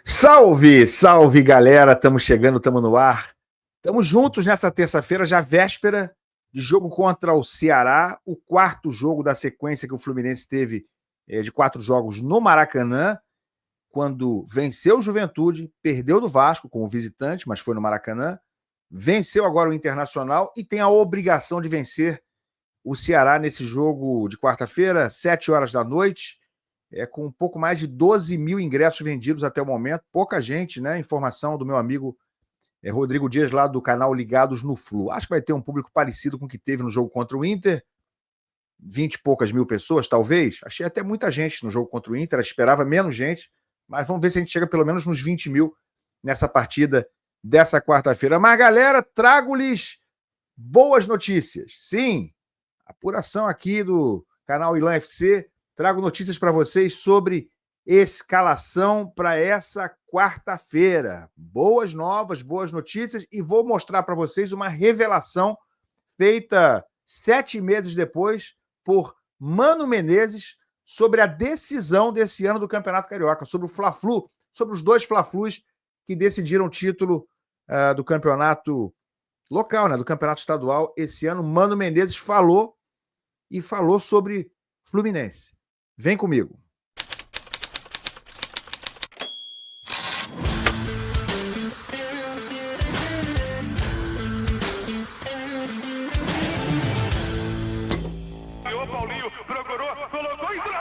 Salve, salve galera, estamos chegando, estamos no ar. Estamos juntos nessa terça-feira, já véspera de jogo contra o Ceará, o quarto jogo da sequência que o Fluminense teve de 4 jogos no Maracanã, quando venceu o Juventude, perdeu do Vasco como visitante, mas foi no Maracanã, venceu agora o Internacional e tem a obrigação de vencer o Ceará nesse jogo de quarta-feira, 7 horas da noite, com um pouco mais de 12 mil ingressos vendidos até o momento, pouca gente, né? Informação do meu amigo Rodrigo Dias, lá do canal Ligados no Flu. Acho que vai ter um público parecido com o que teve no jogo contra o Inter, 20 e poucas mil pessoas, talvez. Achei até muita gente no jogo contra o Inter, esperava menos gente, mas vamos ver se a gente chega pelo menos nos 20 mil nessa partida dessa quarta-feira. Mas, galera, trago-lhes boas notícias. Sim, apuração aqui do canal Ilan FC. Trago notícias para vocês sobre escalação para essa quarta-feira. Boas novas, boas notícias, e vou mostrar para vocês uma revelação feita 7 meses depois por Mano Menezes sobre a decisão desse ano do Campeonato Carioca, sobre o Fla-Flu, sobre os 2 Fla-Flus que decidiram o título do campeonato local, né, do campeonato estadual. Esse ano, Mano Menezes falou sobre Fluminense. Vem comigo. O Paulinho procurou, colocou e entrou!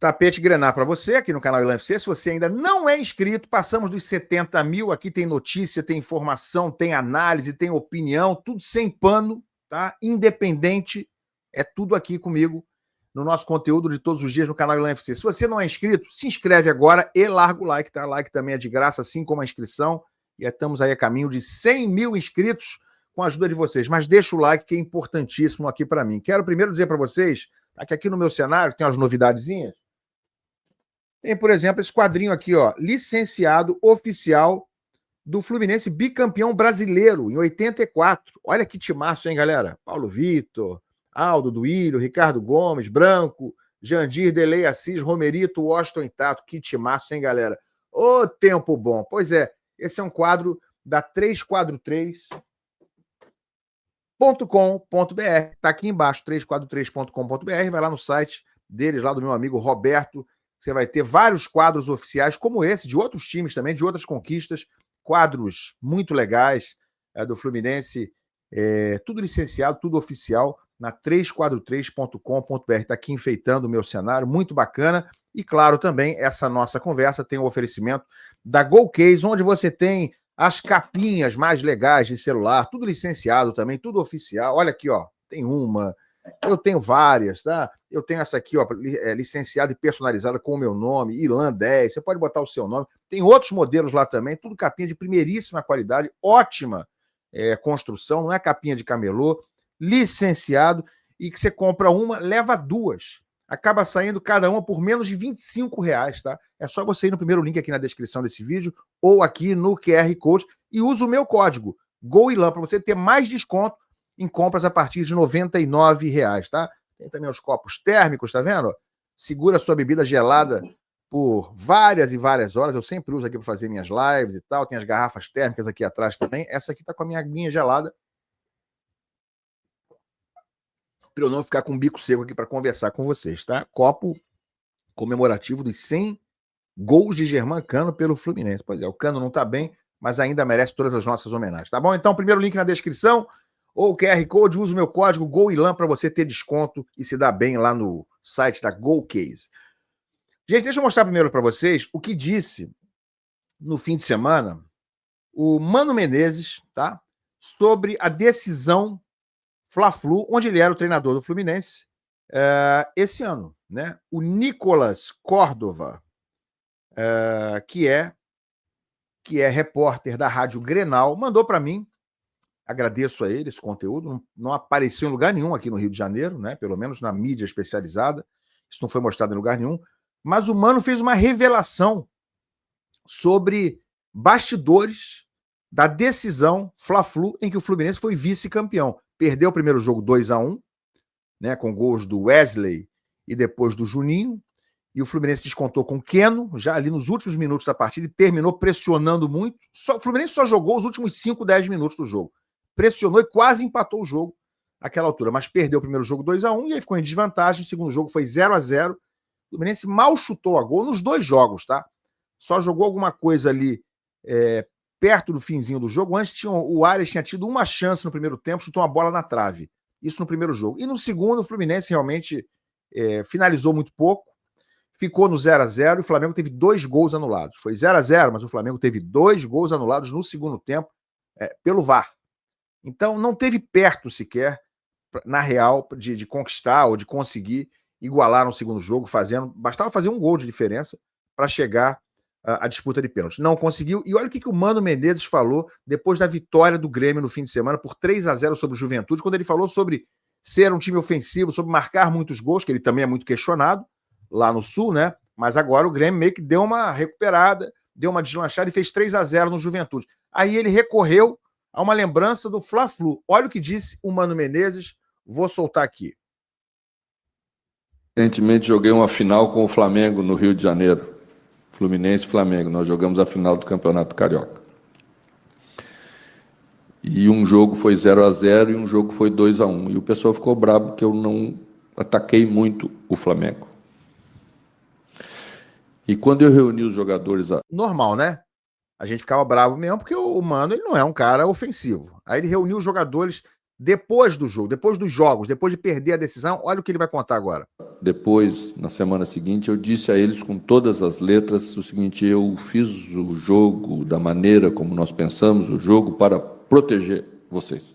Tapete Grenar para você aqui no canal Ilan FC. Se você ainda não é inscrito, passamos dos 70 mil. Aqui tem notícia, tem informação, tem análise, tem opinião, tudo sem pano, tá? Independente, é tudo aqui comigo no nosso conteúdo de todos os dias no canal Ilan FC. Se você não é inscrito, se inscreve agora e larga o like, tá? Like também é de graça, assim como a inscrição. E estamos aí a caminho de 100 mil inscritos com a ajuda de vocês. Mas deixa o like, que é importantíssimo aqui para mim. Quero primeiro dizer para vocês, tá, que aqui no meu cenário tem umas novidadezinhas. Tem, por exemplo, esse quadrinho aqui, ó, licenciado oficial do Fluminense, bicampeão brasileiro em 84. Olha que timaço, hein, galera? Paulo Vitor, Aldo Duílio, Ricardo Gomes, Branco, Jandir, Delei Assis, Romerito, Washington e Tato. Que timaço, hein, galera? Ô, tempo bom. Pois é, esse é um quadro da 343.com.br. Tá aqui embaixo, 343.com.br. Vai lá no site deles, lá do meu amigo Roberto. Você vai ter vários quadros oficiais como esse, de outros times também, de outras conquistas, quadros muito legais do Fluminense, tudo licenciado, tudo oficial, na 343.com.br. Está aqui enfeitando o meu cenário, muito bacana. E, claro, também essa nossa conversa tem o oferecimento da GoCase, onde você tem as capinhas mais legais de celular, tudo licenciado também, tudo oficial. Olha aqui, ó, tem uma... Eu tenho várias, tá? Eu tenho essa aqui, ó, licenciada e personalizada com o meu nome, Ilan 10, você pode botar o seu nome. Tem outros modelos lá também, tudo capinha de primeiríssima qualidade, ótima construção, não é capinha de camelô, licenciado, e que você compra uma, leva 2. Acaba saindo cada uma por menos de R$25, tá? É só você ir no primeiro link aqui na descrição desse vídeo, ou aqui no QR Code, e usa o meu código, GOILAN, para você ter mais desconto em compras a partir de R$99, tá? Tem também os copos térmicos, tá vendo? Segura sua bebida gelada por várias e várias horas. Eu sempre uso aqui para fazer minhas lives e tal. Tem as garrafas térmicas aqui atrás também. Essa aqui tá com a minha aguinha gelada, para eu não ficar com o bico seco aqui para conversar com vocês, tá? Copo comemorativo dos 100 gols de Germán Cano pelo Fluminense. Pois é, o Cano não tá bem, mas ainda merece todas as nossas homenagens, tá bom? Então, primeiro link na descrição, ou QR Code, usa o meu código GOILAN para você ter desconto e se dar bem lá no site da GoCase. Gente, deixa eu mostrar primeiro para vocês o que disse no fim de semana o Mano Menezes, tá? Sobre a decisão Fla-Flu, onde ele era o treinador do Fluminense esse ano, né? O Nicolas Córdova, que é repórter da Rádio Grenal, mandou para mim. Agradeço a ele esse conteúdo. Não apareceu em lugar nenhum aqui no Rio de Janeiro, né? Pelo menos na mídia especializada. Isso não foi mostrado em lugar nenhum. Mas o Mano fez uma revelação sobre bastidores da decisão Fla-Flu, em que o Fluminense foi vice-campeão. Perdeu o primeiro jogo 2-1, né, com gols do Wesley e depois do Juninho, e o Fluminense descontou com o Keno, já ali nos últimos minutos da partida, e terminou pressionando muito. O Fluminense só jogou os últimos 5, 10 minutos do jogo. Pressionou e quase empatou o jogo naquela altura, mas perdeu o primeiro jogo 2-1 e aí ficou em desvantagem. O segundo jogo foi 0-0. O Fluminense mal chutou a gol nos 2 jogos, tá? Só jogou alguma coisa ali perto do finzinho do jogo. Antes o Arias tinha tido uma chance no primeiro tempo, chutou uma bola na trave. Isso no primeiro jogo. E no segundo, o Fluminense realmente finalizou muito pouco. Ficou no 0-0 e o Flamengo teve 2 gols anulados. Foi 0-0, mas o Flamengo teve 2 gols anulados no segundo tempo pelo VAR. Então não teve perto sequer, na real, de conquistar ou de conseguir igualar no segundo jogo, bastava fazer um gol de diferença para chegar à disputa de pênalti. Não conseguiu. E olha o que o Mano Menezes falou depois da vitória do Grêmio no fim de semana por 3-0 sobre o Juventude, quando ele falou sobre ser um time ofensivo, sobre marcar muitos gols, que ele também é muito questionado lá no Sul, né? Mas agora o Grêmio meio que deu uma recuperada, deu uma deslanchada e fez 3-0 no Juventude. Aí ele recorreu a uma lembrança do Fla-Flu. Olha o que disse o Mano Menezes, vou soltar aqui. Recentemente joguei uma final com o Flamengo no Rio de Janeiro. Fluminense e Flamengo. Nós jogamos a final do Campeonato Carioca. E um jogo foi 0-0 e um jogo foi 2-1. E o pessoal ficou bravo porque eu não ataquei muito o Flamengo. E quando eu reuni os jogadores... Normal, né? A gente ficava bravo mesmo porque o Mano ele não é um cara ofensivo. Aí ele reuniu os jogadores depois do jogo, depois dos jogos, depois de perder a decisão. Olha o que ele vai contar agora. Depois, na semana seguinte, eu disse a eles com todas as letras o seguinte: eu fiz o jogo da maneira como nós pensamos o jogo para proteger vocês.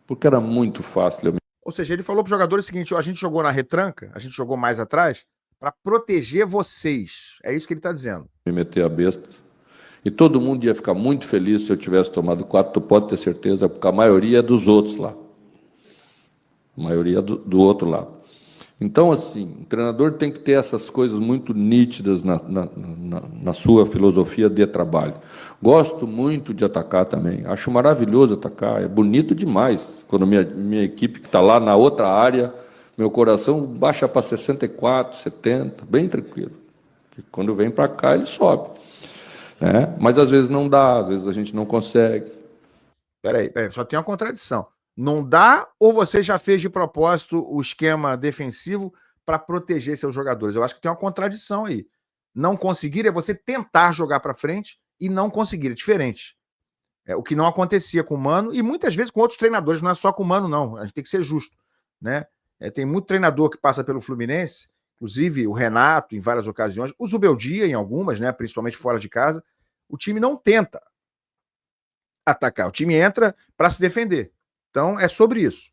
Porque era muito fácil. Ou seja, ele falou para os jogadores o seguinte: a gente jogou na retranca, a gente jogou mais atrás para proteger vocês. É isso que ele está dizendo. Me meter a besta. E todo mundo ia ficar muito feliz se eu tivesse tomado 4, tu pode ter certeza, porque a maioria é dos outros lá. A maioria do outro lado. Então, assim, o treinador tem que ter essas coisas muito nítidas na sua filosofia de trabalho. Gosto muito de atacar também. Acho maravilhoso atacar. É bonito demais quando minha equipe que está lá na outra área, meu coração baixa para 64, 70, bem tranquilo. E quando vem para cá, ele sobe. Mas às vezes não dá, às vezes a gente não consegue. Peraí, só tem uma contradição. Não dá ou você já fez de propósito o esquema defensivo para proteger seus jogadores? Eu acho que tem uma contradição aí. Não conseguir é você tentar jogar para frente e não conseguir, é diferente. O que não acontecia com o Mano e muitas vezes com outros treinadores, não é só com o Mano não, a gente tem que ser justo, né? Tem muito treinador que passa pelo Fluminense, inclusive o Renato em várias ocasiões, o Zubeldia em algumas, né, principalmente fora de casa, o time não tenta atacar, o time entra para se defender. Então é sobre isso.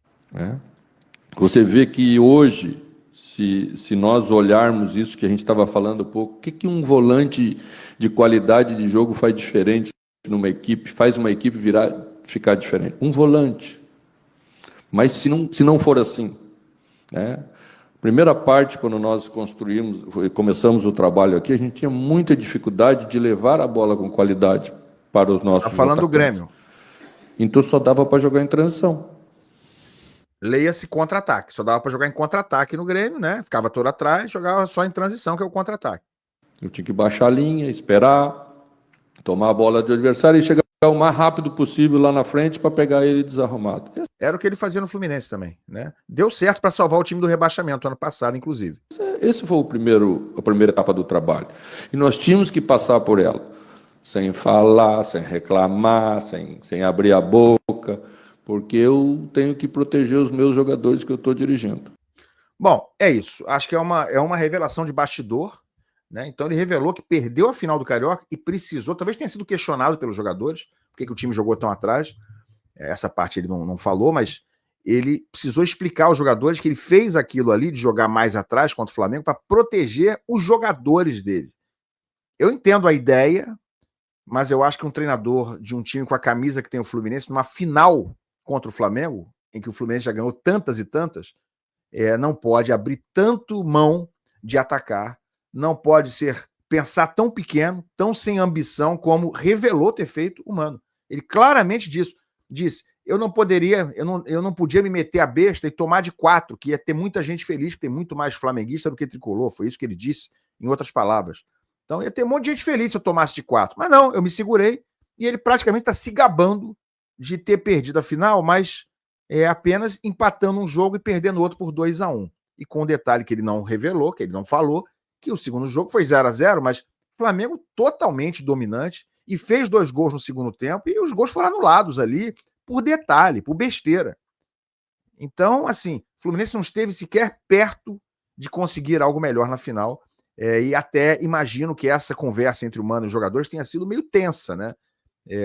Você vê que hoje, se nós olharmos isso que a gente estava falando um pouco, o que um volante de qualidade de jogo faz diferente numa equipe, faz uma equipe ficar diferente? Um volante. Mas se não for assim, primeira parte, quando nós começamos o trabalho aqui, a gente tinha muita dificuldade de levar a bola com qualidade para os nossos atacantes. Falando do Grêmio. Então só dava para jogar em transição. Leia-se contra-ataque. Só dava para jogar em contra-ataque no Grêmio, né? Ficava todo atrás, jogava só em transição, que é o contra-ataque. Eu tinha que baixar a linha, esperar, tomar a bola do adversário e chegar o mais rápido possível lá na frente para pegar ele desarrumado. Era o que ele fazia no Fluminense também, né? Deu certo para salvar o time do rebaixamento ano passado, inclusive. Esse foi a primeira etapa do trabalho. E nós tínhamos que passar por ela, sem falar, sem reclamar, sem abrir a boca, porque eu tenho que proteger os meus jogadores que eu estou dirigindo. Bom, é isso. Acho que é uma revelação de bastidor, né? Então ele revelou que perdeu a final do Carioca e precisou, talvez tenha sido questionado pelos jogadores, porque que o time jogou tão atrás. Essa parte ele não falou, mas ele precisou explicar aos jogadores que ele fez aquilo ali de jogar mais atrás contra o Flamengo para proteger os jogadores dele. Eu entendo a ideia, mas eu acho que um treinador de um time com a camisa que tem o Fluminense, numa final contra o Flamengo, em que o Fluminense já ganhou tantas e tantas, não pode abrir tanto mão de atacar, não pode pensar tão pequeno, tão sem ambição como revelou ter feito o Mano. Ele claramente disse, eu não podia me meter a besta e tomar de 4, que ia ter muita gente feliz, que tem muito mais flamenguista do que tricolor, foi isso que ele disse, em outras palavras. Então ia ter um monte de gente feliz se eu tomasse de 4. Mas não, eu me segurei e ele praticamente está se gabando de ter perdido a final, mas apenas empatando um jogo e perdendo outro por 2-1. E com um detalhe que ele não revelou, que ele não falou, que o segundo jogo foi 0-0, mas o Flamengo totalmente dominante e fez 2 gols no segundo tempo e os gols foram anulados ali por detalhe, por besteira. Então, assim, o Fluminense não esteve sequer perto de conseguir algo melhor na final. E até imagino que essa conversa entre o Mano e os jogadores tenha sido meio tensa, né?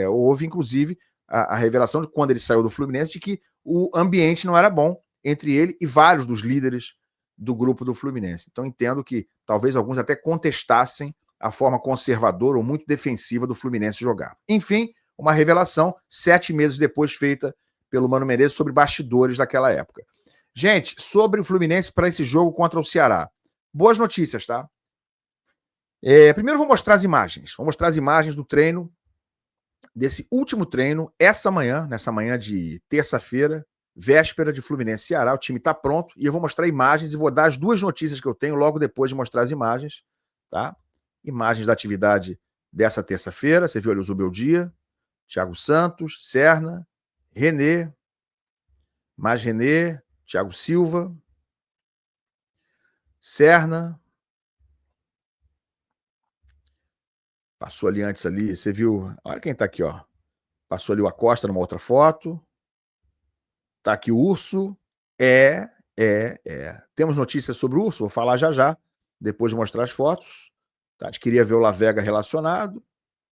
Houve, inclusive, a revelação de quando ele saiu do Fluminense de que o ambiente não era bom entre ele e vários dos líderes do grupo do Fluminense. Então, entendo que talvez alguns até contestassem a forma conservadora ou muito defensiva do Fluminense jogar. Enfim, uma revelação 7 meses depois feita pelo Mano Menezes sobre bastidores daquela época. Gente, sobre o Fluminense para esse jogo contra o Ceará. Boas notícias, tá? Primeiro vou mostrar as imagens. Vou mostrar as imagens do treino, desse último treino, nessa manhã de terça-feira, véspera de Fluminense e Ceará. O time está pronto e eu vou mostrar imagens e vou dar as 2 notícias que eu tenho logo depois de mostrar as imagens, tá? Imagens da atividade dessa terça-feira. Você viu ali o Zubeldia, Thiago Santos, Serna, René, mais René, Thiago Silva, Serna. Passou ali antes ali, você viu, olha quem tá aqui, ó. Passou ali o Acosta numa outra foto. Tá aqui o Urso. Temos notícias sobre o Urso, vou falar já, depois de mostrar as fotos. Tá, a gente queria ver o Lavega relacionado.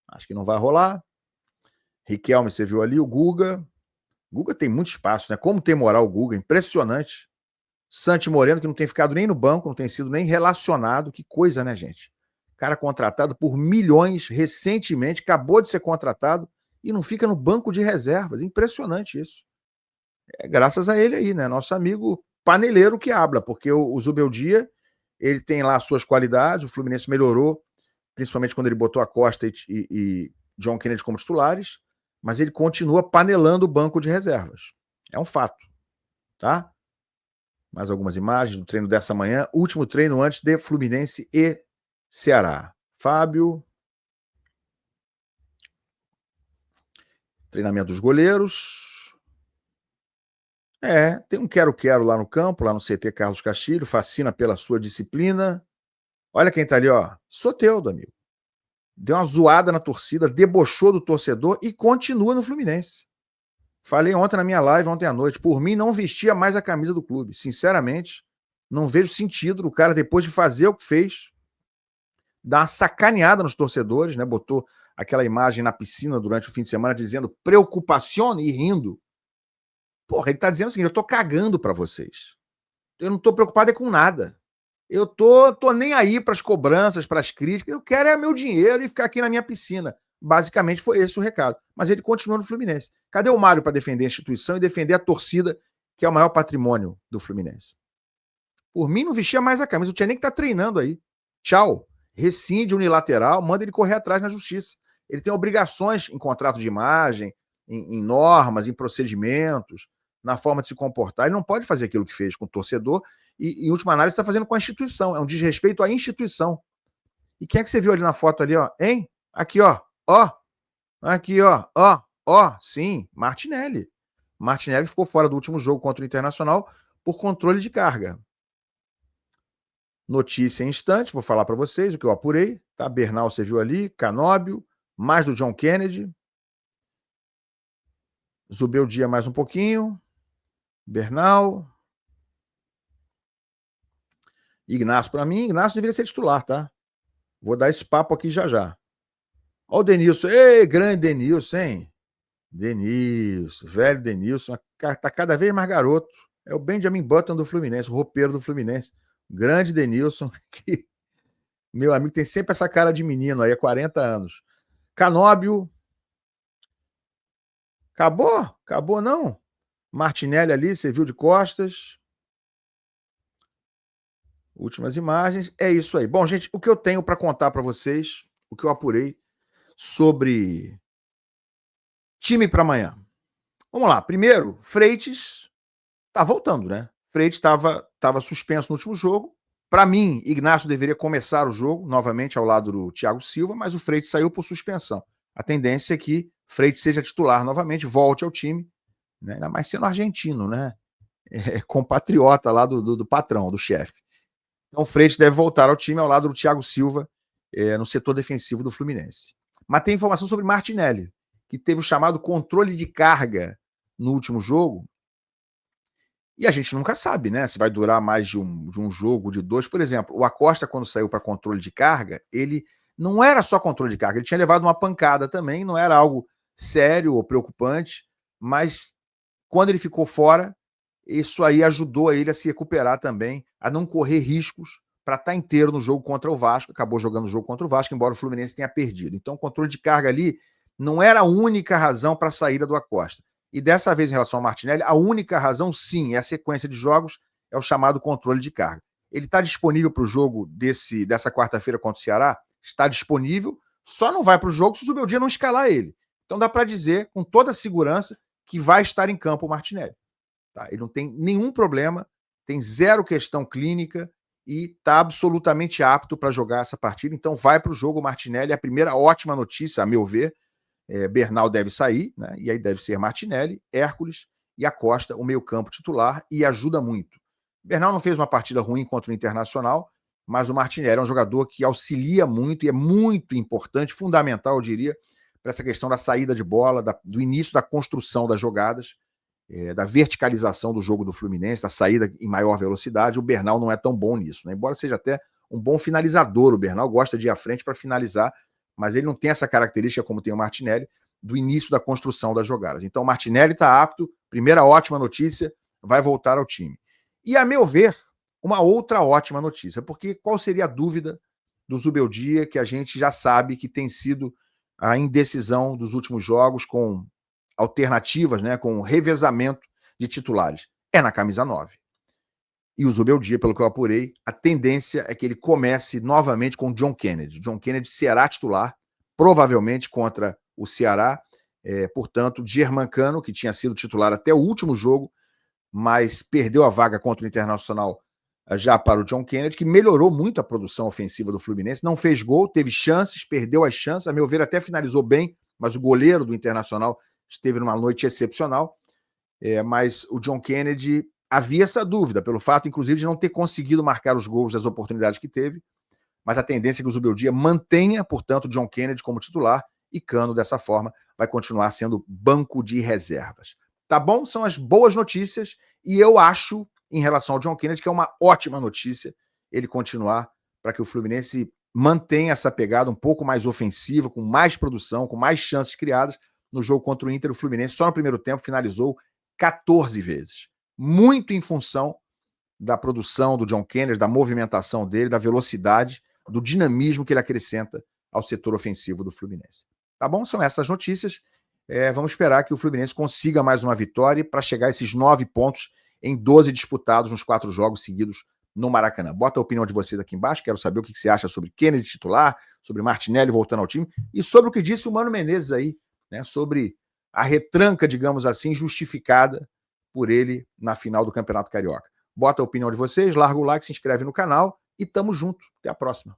Acho que não vai rolar. Riquelme, você viu ali, o Guga. Guga tem muito espaço, né? Como tem moral o Guga, impressionante. Santi Moreno, que não tem ficado nem no banco, não tem sido nem relacionado. Que coisa, né, gente? Cara contratado por milhões recentemente, acabou de ser contratado e não fica no banco de reservas. Impressionante isso. Graças a ele aí, né? Nosso amigo paneleiro que habla, porque o Zubeldia, ele tem lá as suas qualidades, o Fluminense melhorou, principalmente quando ele botou a Costa e John Kennedy como titulares, mas ele continua panelando o banco de reservas. É um fato, tá? Mais algumas imagens do treino dessa manhã, último treino antes de Fluminense e Ceará. Fábio. Treinamento dos goleiros. Tem um quero-quero lá no campo, lá no CT Carlos Castilho, fascina pela sua disciplina. Olha quem tá ali, ó. Soteldo, amigo. Deu uma zoada na torcida, debochou do torcedor e continua no Fluminense. Falei ontem na minha live, ontem à noite, por mim não vestia mais a camisa do clube. Sinceramente, não vejo sentido do cara, depois de fazer o que fez, dar uma sacaneada nos torcedores, né? Botou aquela imagem na piscina durante o fim de semana dizendo preocupação e rindo. Porra, ele tá dizendo o seguinte, eu tô cagando pra vocês. Eu não tô preocupado com nada. Eu tô nem aí pras cobranças, pras críticas. Eu quero meu dinheiro e ficar aqui na minha piscina. Basicamente foi esse o recado. Mas ele continua no Fluminense. Cadê o Mário para defender a instituição e defender a torcida, que é o maior patrimônio do Fluminense? Por mim, não vestia mais a camisa. Não tinha nem que estar treinando aí. Tchau. Rescinde unilateral, manda ele correr atrás na justiça. Ele tem obrigações em contrato de imagem, em normas, em procedimentos, na forma de se comportar. Ele não pode fazer aquilo que fez com o torcedor e, em última análise, está fazendo com a instituição. É um desrespeito à instituição. E quem é que você viu ali na foto ali, ó? Hein? Aqui, ó. Ó. Aqui, ó. Ó. Sim, Martinelli. Martinelli ficou fora do último jogo contra o Internacional por controle de carga. Notícia em instante, vou falar para vocês o que eu apurei. Tá? Bernal, você viu ali. Canóbio. Mais do John Kennedy. Zubeldia mais um pouquinho. Bernal. Ignacio para mim. Ignacio deveria ser titular, tá? Vou dar esse papo aqui já. Olha o Denilson. Ei, grande Denilson, hein? Denilson, velho Denilson. Tá cada vez mais garoto. É o Benjamin Button do Fluminense, o roupeiro do Fluminense. Grande Denilson, que meu amigo tem sempre essa cara de menino aí, há 40 anos. Canóbio. Acabou? Acabou não? Martinelli ali, você viu de costas. Últimas imagens. É isso aí. Bom, gente, o que eu tenho para contar para vocês, o que eu apurei sobre time para amanhã. Vamos lá. Primeiro, Freitas tá voltando, né? Freitas estava suspenso no último jogo. Para mim, Ignacio deveria começar o jogo novamente ao lado do Thiago Silva, mas o Freitas saiu por suspensão. A tendência é que Freitas seja titular novamente, volte ao time, né? Ainda mais sendo argentino, né? Compatriota lá do patrão, do chefe. Então, o Freitas deve voltar ao time ao lado do Thiago Silva, no setor defensivo do Fluminense. Mas tem informação sobre Martinelli, que teve o chamado controle de carga no último jogo. E a gente nunca sabe, né? Se vai durar mais de um jogo, de dois. Por exemplo, o Acosta, quando saiu para controle de carga, ele não era só controle de carga, ele tinha levado uma pancada também, não era algo sério ou preocupante, mas quando ele ficou fora, isso aí ajudou ele a se recuperar também, a não correr riscos para estar inteiro no jogo contra o Vasco. Acabou jogando o jogo contra o Vasco, embora o Fluminense tenha perdido. Então, o controle de carga ali não era a única razão para a saída do Acosta. E dessa vez, em relação ao Martinelli, a única razão, sim, é a sequência de jogos, é o chamado controle de carga. Ele está disponível para o jogo dessa quarta-feira contra o Ceará? Está disponível, só não vai para o jogo se o Zubeldia não escalar ele. Então dá para dizer, com toda a segurança, que vai estar em campo o Martinelli. Tá? Ele não tem nenhum problema, tem zero questão clínica e está absolutamente apto para jogar essa partida. Então vai para o jogo o Martinelli. A primeira ótima notícia, a meu ver, Bernal deve sair, né? E aí deve ser Martinelli, Hércules e Acosta, o meio-campo titular, e ajuda muito. Bernal não fez uma partida ruim contra o Internacional, mas o Martinelli é um jogador que auxilia muito e é muito importante, fundamental, eu diria, para essa questão da saída de bola, do início da construção das jogadas, da verticalização do jogo do Fluminense, da saída em maior velocidade. O Bernal não é tão bom nisso, né? Embora seja até um bom finalizador, o Bernal gosta de ir à frente para finalizar, mas ele não tem essa característica como tem o Martinelli, do início da construção das jogadas. Então o Martinelli está apto, primeira ótima notícia, vai voltar ao time. E, a meu ver, uma outra ótima notícia, porque qual seria a dúvida do Zubeldia, que a gente já sabe que tem sido a indecisão dos últimos jogos, com alternativas, né, com revezamento de titulares? É na camisa 9. E o Zubeldia, pelo que eu apurei, a tendência é que ele comece novamente com John Kennedy. John Kennedy será titular, provavelmente contra o Ceará. Portanto, Germancano, que tinha sido titular até o último jogo, mas perdeu a vaga contra o Internacional já para o John Kennedy, que melhorou muito a produção ofensiva do Fluminense. Não fez gol, teve chances, perdeu as chances. A meu ver, até finalizou bem, mas o goleiro do Internacional esteve numa noite excepcional. Mas o John Kennedy, havia essa dúvida, pelo fato, inclusive, de não ter conseguido marcar os gols das oportunidades que teve, mas a tendência é que o Zubeldia mantenha, portanto, John Kennedy como titular, e Cano, dessa forma, vai continuar sendo banco de reservas. Tá bom? São as boas notícias, e eu acho, em relação ao John Kennedy, que é uma ótima notícia ele continuar, para que o Fluminense mantenha essa pegada um pouco mais ofensiva, com mais produção, com mais chances criadas. No jogo contra o Inter, o Fluminense, só no primeiro tempo, finalizou 14 vezes. Muito em função da produção do John Kennedy, da movimentação dele, da velocidade, do dinamismo que ele acrescenta ao setor ofensivo do Fluminense. Tá bom? São essas notícias. Vamos esperar que o Fluminense consiga mais uma vitória para chegar a esses 9 pontos em 12 disputados nos 4 jogos seguidos no Maracanã. Bota a opinião de vocês aqui embaixo, quero saber o que você acha sobre Kennedy titular, sobre Martinelli voltando ao time, e sobre o que disse o Mano Menezes aí, né, sobre a retranca, digamos assim, justificada por ele na final do Campeonato Carioca. Bota a opinião de vocês, larga o like, se inscreve no canal e tamo junto. Até a próxima.